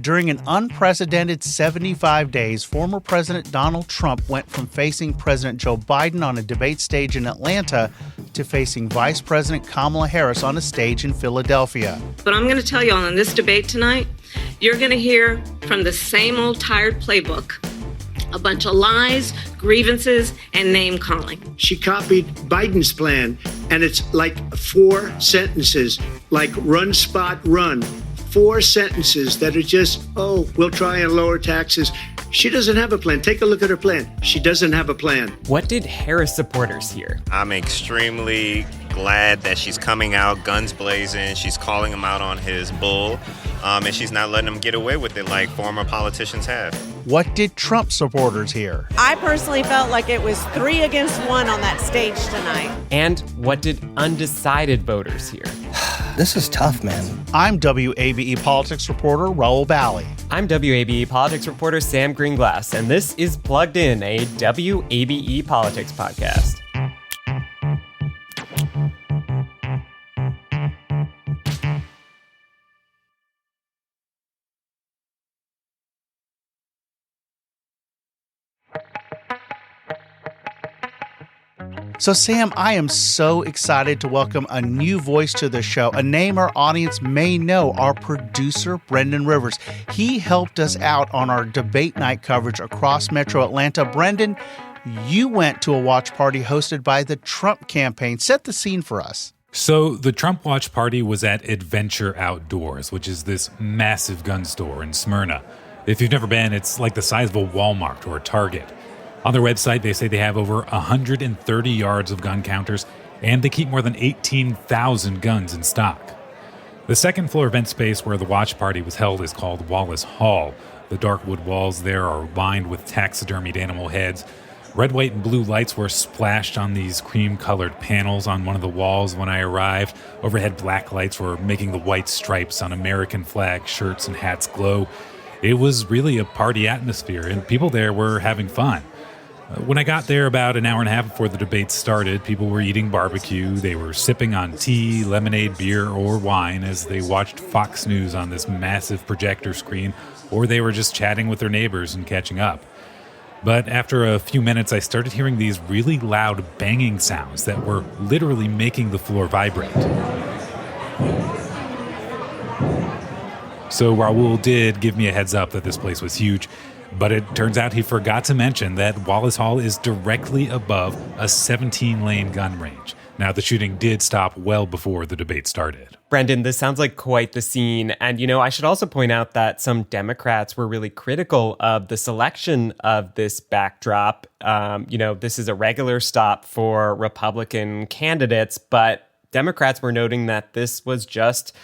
During an unprecedented 75 days, former President Donald Trump went from facing President Joe Biden on a debate stage in Atlanta to facing Vice President Kamala Harris on a stage in Philadelphia. But I'm going to tell you on this debate tonight, you're going to hear from the same old tired playbook. A bunch of lies, grievances, and name-calling. She copied Biden's plan, and it's like 4 sentences, like run, spot, run. 4 sentences that are just, we'll try and lower taxes. She doesn't have a plan. Take a look at her plan. She doesn't have a plan. What did Harris supporters hear? I'm extremely glad that she's coming out guns blazing. She's calling him out on his bull, and she's not letting him get away with it like former politicians have. What did Trump supporters hear? I personally felt like it was 3 against 1 on that stage tonight. And what did undecided voters hear? This is tough, man. I'm WABE Politics reporter Raul Bally. I'm WABE Politics reporter Sam Greenglass, and this is Plugged In, a WABE Politics podcast. So, Sam, I am so excited to welcome a new voice to the show, a name our audience may know, our producer, Brendan Rivers. He helped us out on our debate night coverage across Metro Atlanta. Brendan, you went to a watch party hosted by the Trump campaign. Set the scene for us. So the Trump watch party was at Adventure Outdoors, which is this massive gun store in Smyrna. If you've never been, it's like the size of a Walmart or a Target. On their website, they say they have over 130 yards of gun counters, and they keep more than 18,000 guns in stock. The second floor event space where the watch party was held is called Wallace Hall. The dark wood walls there are lined with taxidermied animal heads. Red, white, and blue lights were splashed on these cream-colored panels on one of the walls when I arrived. Overhead black lights were making the white stripes on American flag shirts and hats glow. It was really a party atmosphere, and people there were having fun. When I got there about an hour and a half before the debate started, people were eating barbecue, they were sipping on tea, lemonade, beer, or wine as they watched Fox News on this massive projector screen, or they were just chatting with their neighbors and catching up. But after a few minutes, I started hearing these really loud banging sounds that were literally making the floor vibrate. So Raul did give me a heads up that this place was huge. But it turns out he forgot to mention that Wallace Hall is directly above a 17-lane gun range. Now, the shooting did stop well before the debate started. Brendan, this sounds like quite the scene. And, I should also point out that some Democrats were really critical of the selection of this backdrop. This is a regular stop for Republican candidates, but Democrats were noting that this was just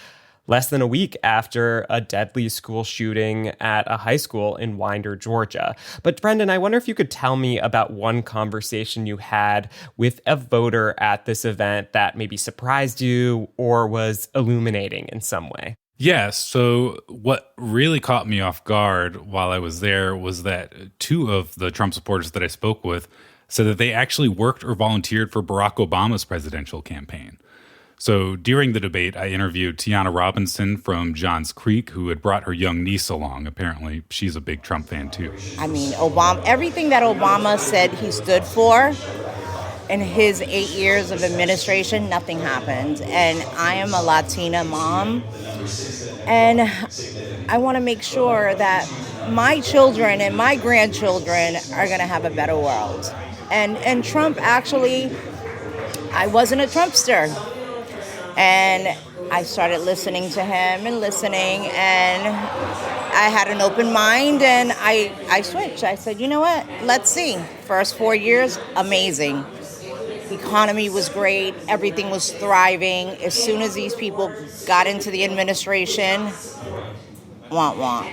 less than a week after a deadly school shooting at a high school in Winder, Georgia. But Brendan, I wonder if you could tell me about one conversation you had with a voter at this event that maybe surprised you or was illuminating in some way. Yes, so what really caught me off guard while I was there was that 2 of the Trump supporters that I spoke with said that they actually worked or volunteered for Barack Obama's presidential campaign. So during the debate, I interviewed Tiana Robinson from Johns Creek, who had brought her young niece along. Apparently, she's a big Trump fan, too. I mean, everything that Obama said he stood for in his 8 years of administration, nothing happened. And I am a Latina mom, and I want to make sure that my children and my grandchildren are going to have a better world. And Trump actually, I wasn't a Trumpster. And I started listening to him and I had an open mind, and I switched. I said, you know what? Let's see. First 4 years, amazing. The economy was great. Everything was thriving. As soon as these people got into the administration, wah.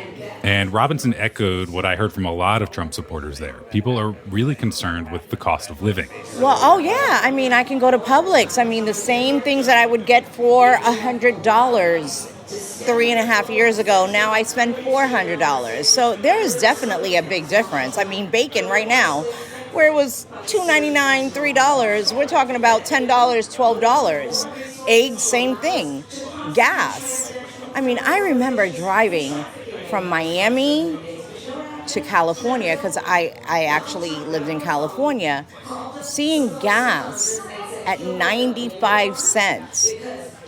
And Robinson echoed what I heard from a lot of Trump supporters there. People are really concerned with the cost of living. Well, oh yeah. I mean, I can go to Publix. I mean, the same things that I would get for $100 3.5 years ago, now I spend $400. So there is definitely a big difference. I mean, bacon right now, where it was $2.99, $3, we're talking about $10, $12. Eggs, same thing. Gas. I mean, I remember driving from Miami to California, because I actually lived in California, seeing gas at 95 cents.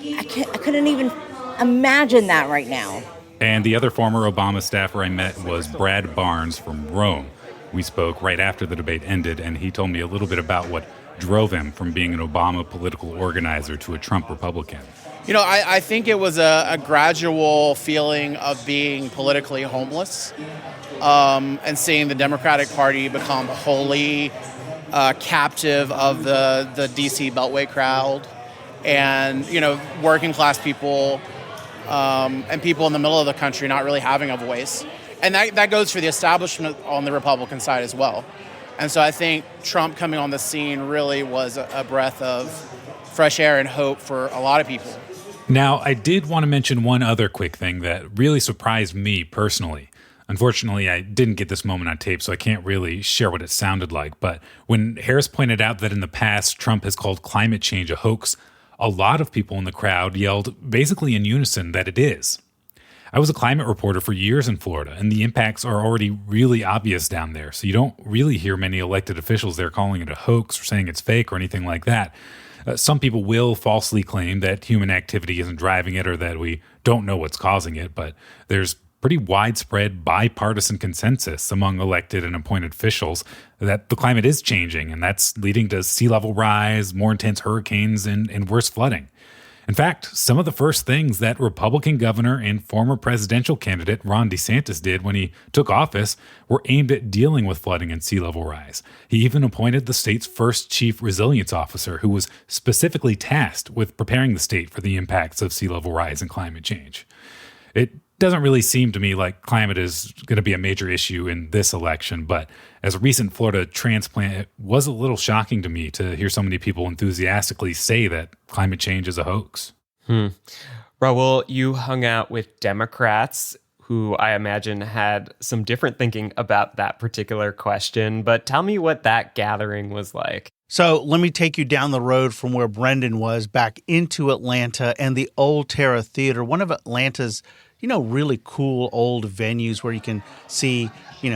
I couldn't even imagine that right now. And the other former Obama staffer I met was Brad Barnes from Rome. We spoke right after the debate ended, and he told me a little bit about what drove him from being an Obama political organizer to a Trump Republican. You know, I think it was a gradual feeling of being politically homeless, and seeing the Democratic Party become wholly captive of the D.C. Beltway crowd, and, you know, working class people and people in the middle of the country not really having a voice. And that goes for the establishment on the Republican side as well. And so I think Trump coming on the scene really was a breath of fresh air and hope for a lot of people. Now, I did want to mention one other quick thing that really surprised me personally. Unfortunately, I didn't get this moment on tape, so I can't really share what it sounded like. But when Harris pointed out that in the past, Trump has called climate change a hoax, a lot of people in the crowd yelled basically in unison that it is. I was a climate reporter for years in Florida, and the impacts are already really obvious down there, so you don't really hear many elected officials there calling it a hoax or saying it's fake or anything like that. Some people will falsely claim that human activity isn't driving it or that we don't know what's causing it, but there's pretty widespread bipartisan consensus among elected and appointed officials that the climate is changing, and that's leading to sea level rise, more intense hurricanes, and worse flooding. In fact, some of the first things that Republican governor and former presidential candidate Ron DeSantis did when he took office were aimed at dealing with flooding and sea level rise. He even appointed the state's first chief resilience officer, who was specifically tasked with preparing the state for the impacts of sea level rise and climate change. It doesn't really seem to me like climate is going to be a major issue in this election, but as a recent Florida transplant, it was a little shocking to me to hear so many people enthusiastically say that climate change is a hoax. Raul, you hung out with Democrats who I imagine had some different thinking about that particular question, but tell me what that gathering was like. So let me take you down the road from where Brendan was back into Atlanta and the Old Terra Theater, one of Atlanta's really cool old venues where you can see,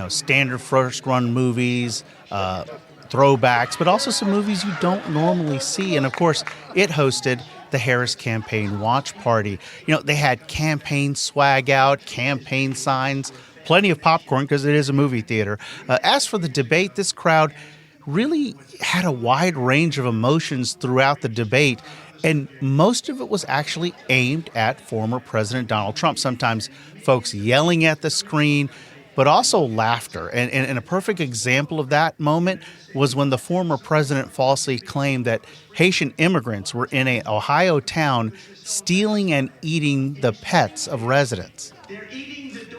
standard first run movies, throwbacks, but also some movies you don't normally see. And of course, it hosted the Harris Campaign Watch Party. They had campaign swag out, campaign signs, plenty of popcorn because it is a movie theater. As for the debate, this crowd really had a wide range of emotions throughout the debate. And most of it was actually aimed at former President Donald Trump. Sometimes folks yelling at the screen, but also laughter. And a perfect example of that moment was when the former president falsely claimed that Haitian immigrants were in an Ohio town stealing and eating the pets of residents. They're eating the dog.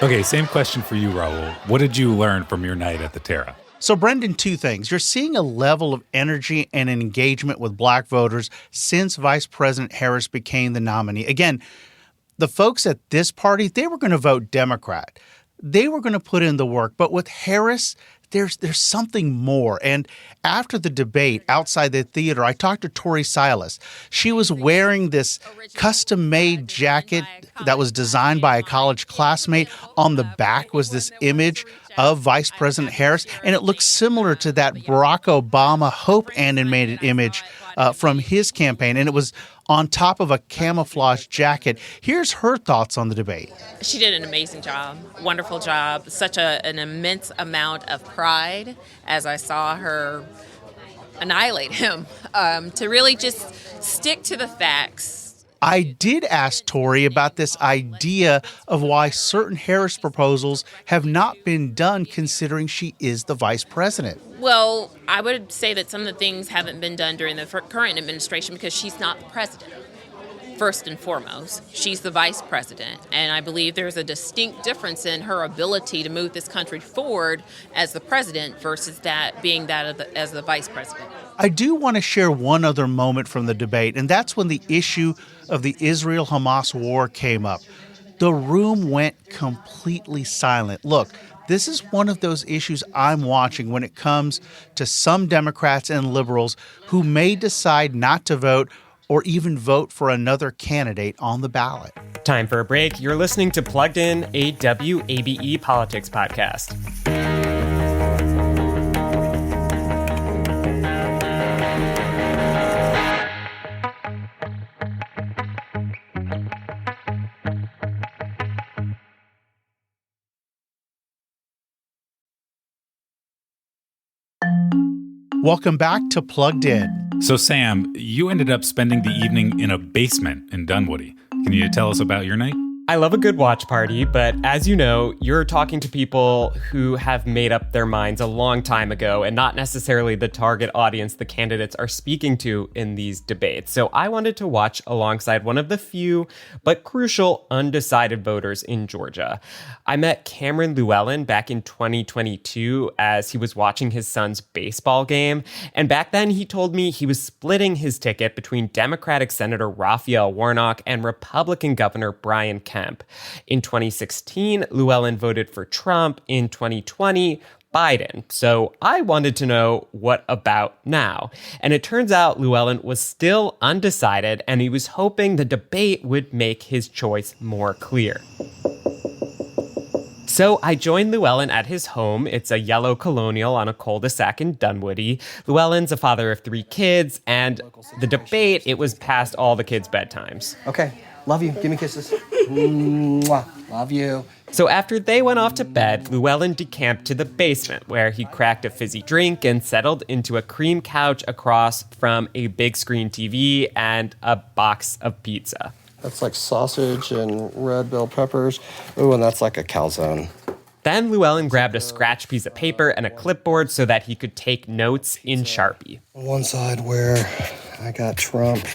Okay, same question for you, Raul. What did you learn from your night at the Terra? So, Brendan, two things. You're seeing a level of energy and engagement with black voters since Vice President Harris became the nominee. Again, the folks at this party, they were going to vote Democrat. They were going to put in the work. But with Harris, there's something more. And after the debate outside the theater, I talked to Tori Silas. She was wearing this custom-made jacket that was designed by a college classmate. On the back was this image of Vice President Harris, and it looked similar to that Barack Obama Hope animated image from his campaign, and it was on top of a camouflage jacket. Here's her thoughts on the debate. She did an amazing job, wonderful job, such an immense amount of pride as I saw her annihilate him, to really just stick to the facts. I did ask Tori about this idea of why certain Harris proposals have not been done considering she is the vice president. Well, I would say that some of the things haven't been done during the current administration because she's not the president. First and foremost, she's the vice president, and I believe there's a distinct difference in her ability to move this country forward as the president versus as the vice president. I do want to share one other moment from the debate, and that's when the issue of the Israel-Hamas war came up. The room went completely silent. Look, this is one of those issues I'm watching when it comes to some Democrats and liberals who may decide not to vote or even vote for another candidate on the ballot. Time for a break. You're listening to Plugged In, a WABE Politics Podcast. Welcome back to Plugged In. So, Sam, you ended up spending the evening in a basement in Dunwoody. Can you tell us about your night? I love a good watch party, but as you know, you're talking to people who have made up their minds a long time ago and not necessarily the target audience the candidates are speaking to in these debates. So I wanted to watch alongside one of the few but crucial undecided voters in Georgia. I met Cameron Llewellyn back in 2022 as he was watching his son's baseball game. And back then he told me he was splitting his ticket between Democratic Senator Raphael Warnock and Republican Governor Brian Kemp. In 2016, Llewellyn voted for Trump. In 2020, Biden. So I wanted to know, what about now? And it turns out Llewellyn was still undecided, and he was hoping the debate would make his choice more clear. So I joined Llewellyn at his home. It's a yellow colonial on a cul-de-sac in Dunwoody. Llewellyn's a father of 3 kids, and the debate, it was past all the kids' bedtimes. Okay, love you. Give me kisses. Mwah. Love you. So after they went off to bed, Llewellyn decamped to the basement, where he cracked a fizzy drink and settled into a cream couch across from a big screen TV and a box of pizza. That's like sausage and red bell peppers. Ooh, and that's like a calzone. Then Llewellyn grabbed a scratch piece of paper and a clipboard so that he could take notes in Sharpie. On one side where I got Trump,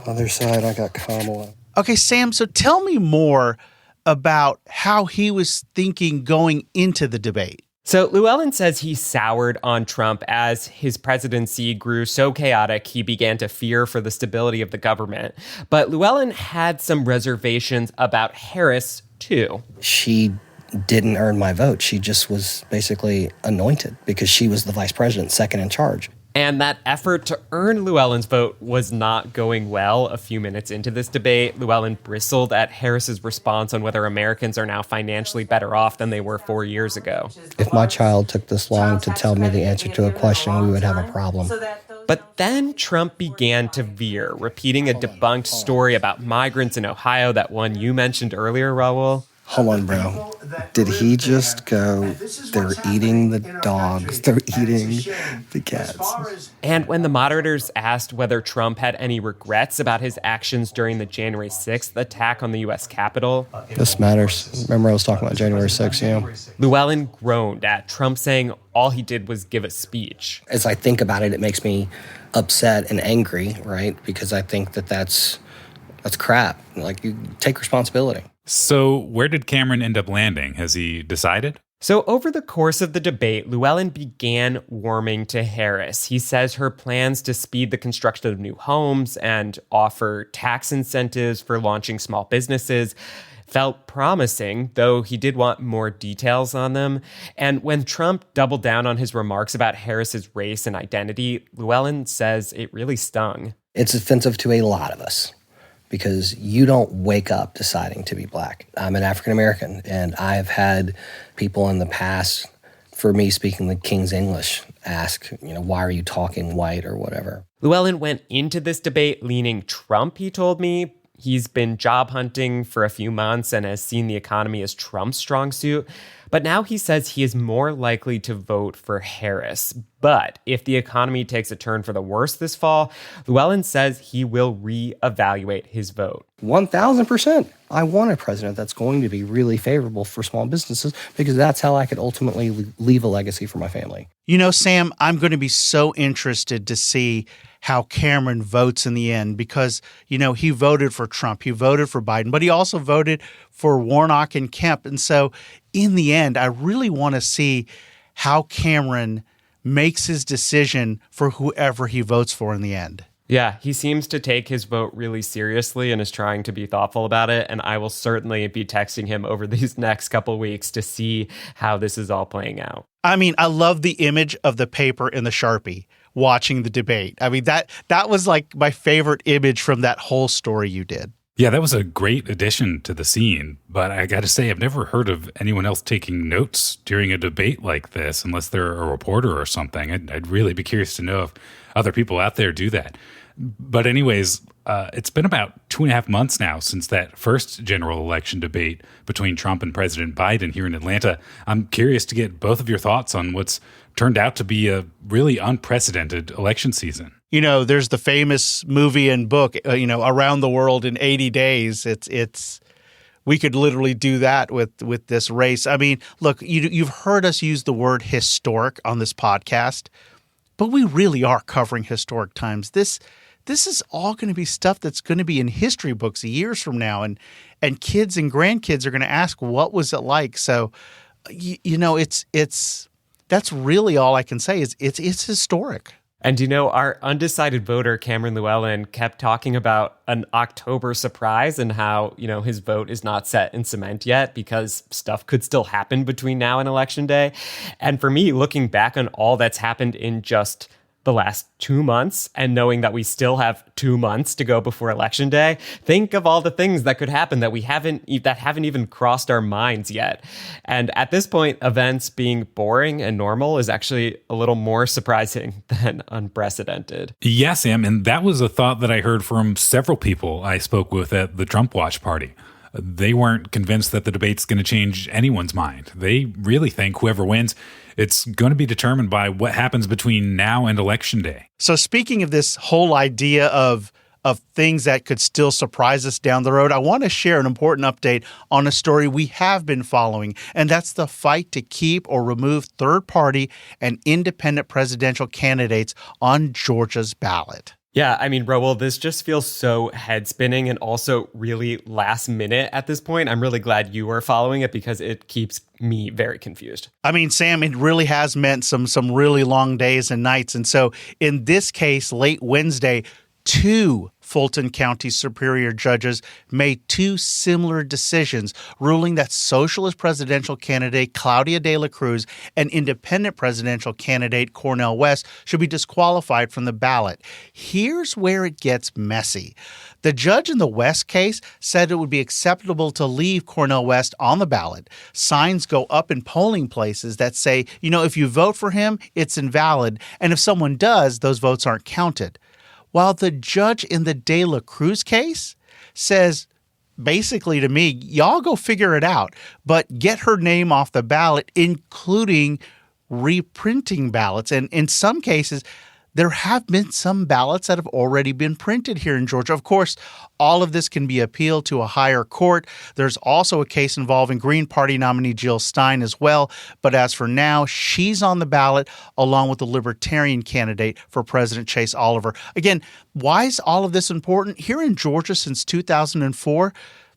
other side I got Kamala. Okay, Sam, so tell me more about how he was thinking going into the debate. So Llewellyn says he soured on Trump as his presidency grew so chaotic he began to fear for the stability of the government. But Llewellyn had some reservations about Harris, too. She didn't earn my vote. She just was basically anointed because she was the vice president, second in charge. And that effort to earn Llewellyn's vote was not going well. A few minutes into this debate, Llewellyn bristled at Harris's response on whether Americans are now financially better off than they were 4 years ago. If my child took this long to tell me the answer to a question, we would have a problem. But then Trump began to veer, repeating a debunked story about migrants in Ohio, that one you mentioned earlier, Raul. Hold on, bro. Did he just go, they're eating the dogs, they're eating the cats? And when the moderators asked whether Trump had any regrets about his actions during the January 6th attack on the U.S. Capitol... This matters. Remember I was talking about January 6th, Llewellyn groaned at Trump saying all he did was give a speech. As I think about it, it makes me upset and angry, right? Because I think that's crap. Like, you take responsibility. So where did Cameron end up landing? Has he decided? So over the course of the debate, Llewellyn began warming to Harris. He says her plans to speed the construction of new homes and offer tax incentives for launching small businesses felt promising, though he did want more details on them. And when Trump doubled down on his remarks about Harris's race and identity, Llewellyn says it really stung. It's offensive to a lot of us, because you don't wake up deciding to be black. I'm an African American, and I've had people in the past, for me speaking the King's English, ask, why are you talking white or whatever. Llewellyn went into this debate leaning Trump, he told me. He's been job hunting for a few months and has seen the economy as Trump's strong suit. But now he says he is more likely to vote for Harris. But if the economy takes a turn for the worse this fall, Llewellyn says he will reevaluate his vote. 1,000%. I want a president that's going to be really favorable for small businesses, because that's how I could ultimately leave a legacy for my family. Sam, I'm going to be so interested to see how Cameron votes in the end, because, he voted for Trump, he voted for Biden, but he also voted for Warnock and Kemp. And so in the end, I really want to see how Cameron makes his decision for whoever he votes for in the end. Yeah, he seems to take his vote really seriously and is trying to be thoughtful about it. And I will certainly be texting him over these next couple weeks to see how this is all playing out. I love the image of the paper and the Sharpie watching the debate. I mean, that was like my favorite image from that whole story you did. Yeah, that was a great addition to the scene. But I got to say, I've never heard of anyone else taking notes during a debate like this, unless they're a reporter or something. I'd really be curious to know if other people out there do that. But anyways, it's been about 2.5 months now since that first general election debate between Trump and President Biden here in Atlanta. I'm curious to get both of your thoughts on what's turned out to be a really unprecedented election season. You know, there's the famous movie and book, Around the World in 80 Days. We could literally do that with this race. I mean, look, you've heard us use the word historic on this podcast, but we really are covering historic times. This is all going to be stuff that's going to be in history books years from now, and kids and grandkids are going to ask, what was it like? So, that's really all I can say is it's historic. And, our undecided voter, Cameron Llewellyn, kept talking about an October surprise and how, his vote is not set in cement yet because stuff could still happen between now and Election Day. And for me, looking back on all that's happened in just the last 2 months and knowing that we still have 2 months to go before Election Day, think of all the things that could happen that haven't even crossed our minds yet. And at this point, events being boring and normal is actually a little more surprising than unprecedented. Yeah, Sam, and that was a thought that I heard from several people I spoke with at the Trump Watch party. They weren't convinced that the debate's going to change anyone's mind. They really think whoever wins, it's going to be determined by what happens between now and Election Day. So speaking of this whole idea of things that could still surprise us down the road, I want to share an important update on a story we have been following, and that's the fight to keep or remove third-party and independent presidential candidates on Georgia's ballot. Yeah, I mean, Raul, this just feels so head-spinning and also really last minute at this point. I'm really glad you are following it because it keeps me very confused. I mean, Sam, it really has meant some really long days and nights. And so in this case, late Wednesday, 2 Fulton County Superior judges made 2 similar decisions, ruling that socialist presidential candidate Claudia de la Cruz and independent presidential candidate Cornel West should be disqualified from the ballot. Here's where it gets messy. The judge in the West case said it would be acceptable to leave Cornel West on the ballot. Signs go up in polling places that say, if you vote for him, it's invalid, and if someone does, those votes aren't counted. While the judge in the De La Cruz case says, basically to me, y'all go figure it out, but get her name off the ballot, including reprinting ballots. And in some cases, there have been some ballots that have already been printed here in Georgia. Of course, all of this can be appealed to a higher court. There's also a case involving Green Party nominee Jill Stein as well. But as for now, she's on the ballot along with the Libertarian candidate for President Chase Oliver. Again, why is all of this important? Here in Georgia since 2004,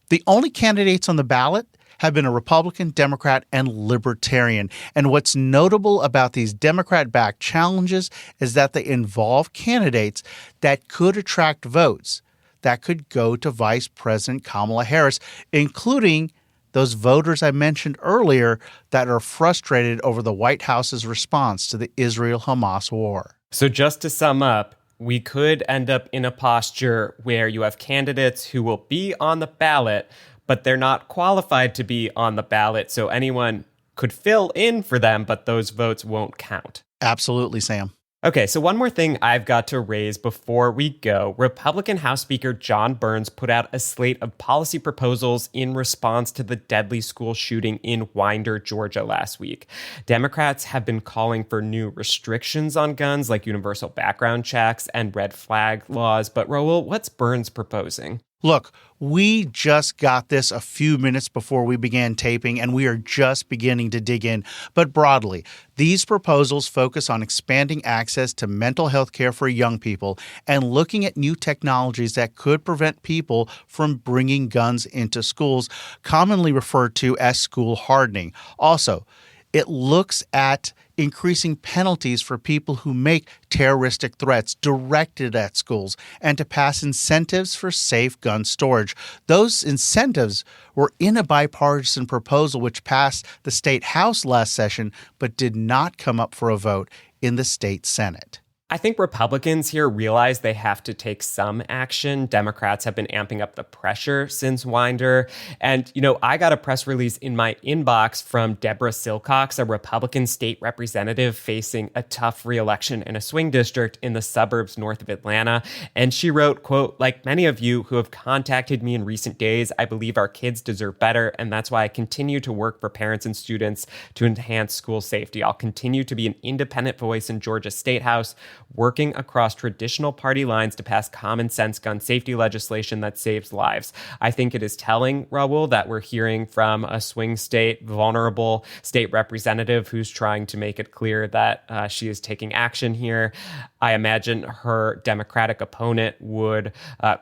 the only candidates on the ballot have been a Republican, Democrat, and Libertarian. And what's notable about these Democrat-backed challenges is that they involve candidates that could attract votes that could go to Vice President Kamala Harris, including those voters I mentioned earlier that are frustrated over the White House's response to the Israel-Hamas war. So just to sum up, we could end up in a posture where you have candidates who will be on the ballot, but they're not qualified to be on the ballot, so anyone could fill in for them, but those votes won't count. Absolutely, Sam. Okay, so one more thing I've got to raise before we go. Republican House Speaker John Burns put out a slate of policy proposals in response to the deadly school shooting in Winder, Georgia last week. Democrats have been calling for new restrictions on guns like universal background checks and red flag laws, but Raul, what's Burns proposing? Look, we just got this a few minutes before we began taping, and we are just beginning to dig in. But broadly, these proposals focus on expanding access to mental health care for young people and looking at new technologies that could prevent people from bringing guns into schools, commonly referred to as school hardening. Also, it looks at increasing penalties for people who make terroristic threats directed at schools and to pass incentives for safe gun storage. Those incentives were in a bipartisan proposal which passed the state House last session but did not come up for a vote in the state Senate. I think Republicans here realize they have to take some action. Democrats have been amping up the pressure since Winder. And, I got a press release in my inbox from Deborah Silcox, a Republican state representative facing a tough re-election in a swing district in the suburbs north of Atlanta. And she wrote, quote, "Like many of you who have contacted me in recent days, I believe our kids deserve better. And that's why I continue to work for parents and students to enhance school safety. I'll continue to be an independent voice in Georgia State House, working across traditional party lines to pass common sense gun safety legislation that saves lives." I think it is telling, Raul, that we're hearing from a swing state, vulnerable state representative who's trying to make it clear that she is taking action here. I imagine her Democratic opponent would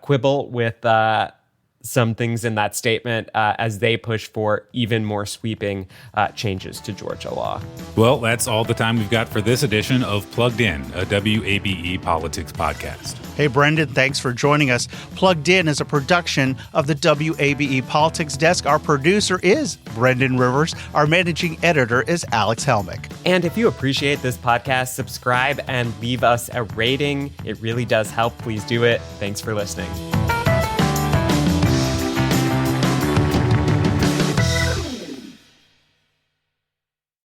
quibble with some things in that statement as they push for even more sweeping changes to Georgia law. Well, that's all the time we've got for this edition of Plugged In, a WABE Politics podcast. Hey, Brendan, thanks for joining us. Plugged In is a production of the WABE Politics Desk. Our producer is Brendan Rivers. Our managing editor is Alex Helmick. And if you appreciate this podcast, subscribe and leave us a rating. It really does help. Please do it. Thanks for listening.